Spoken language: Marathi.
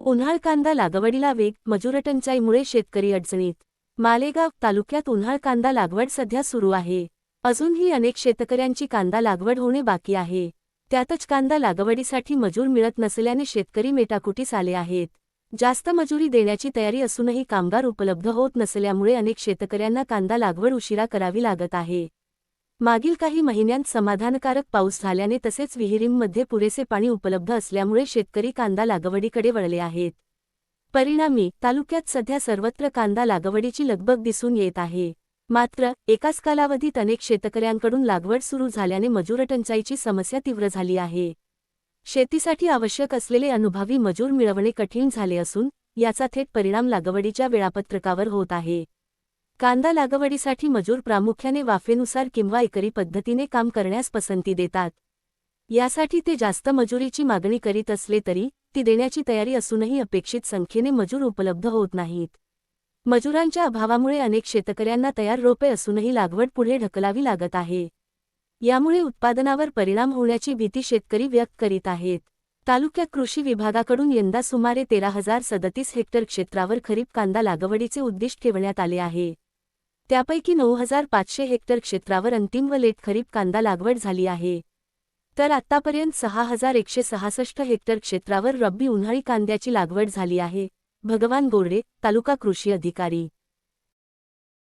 उन्हाळ कांदा लागवडीला वेग, मजूर टंचाईमुळे शेतकरी अडचणीत. मालेगाव तालुक्यात उन्हाळ कांदा लागवड सध्या सुरू आहे. अजूनही अनेक शेतकऱ्यांची कांदा लागवड होणे बाकी आहे. त्यातच कांदा लागवडीसाठी मजूर मिळत नसल्याने शेतकरी मेटाकुटीस आले आहेत. जास्त मजुरी देण्याची तयारी असूनही कामगार उपलब्ध होत नसल्यामुळे अनेक शेतकऱ्यांना कांदा लागवड उशिरा करावी लागत आहे. मागील काही महिन्यांत समाधानकारक पाऊस झाल्याने तसेच विहिरींमध्ये पुरेसे पाणी उपलब्ध असल्यामुळे शेतकरी कांदा लागवडीकडे वळले आहेत. परिणामी तालुक्यात सध्या सर्वत्र कांदा लागवडीची लगबग दिसून येत आहे. मात्र एकाच कालावधीत अनेक शेतकऱ्यांकडून लागवड सुरू झाल्याने मजूर टंचाईची समस्या तीव्र झाली आहे. शेतीसाठी आवश्यक असलेले अनुभवी मजूर मिळवणे कठीण झाले असून याचा थेट परिणाम लागवडीच्या वेळापत्रकावर होत आहे. कांदा लागवडीसाठी मजूर प्रामुख्याने वाफेनुसार किंवा एकरी पद्धतीने काम करण्यास पसंती देतात. यासाठी ते जास्त मजुरीची मागणी करीत असले तरी ती देण्याची तयारी असूनही अपेक्षित संख्येने मजूर उपलब्ध होत नाहीत. मजुरांच्या अभावामुळे अनेक शेतकऱ्यांना तयार रोपे असूनही लागवड पुढे ढकलावी लागत आहे. यामुळे उत्पादनावर परिणाम होण्याची भीती शेतकरी व्यक्त करीत आहेत. तालुक्यात कृषी विभागाकडून यंदा सुमारे 13,037 हेक्टर क्षेत्रावर खरीप कांदा लागवडीचे उद्दिष्ट ठेवण्यात आले आहे. त्यापैकी 9,500 हेक्टर क्षेत्रावर अंतिम व लेट खरीप कांदा लागवड झाली आहे. तर आत्तापर्यंत 6,166 हेक्टर क्षेत्रावर रब्बी उन्हाळी कांद्याची लागवड झाली आहे. भगवान गोरडे, तालुका कृषी अधिकारी.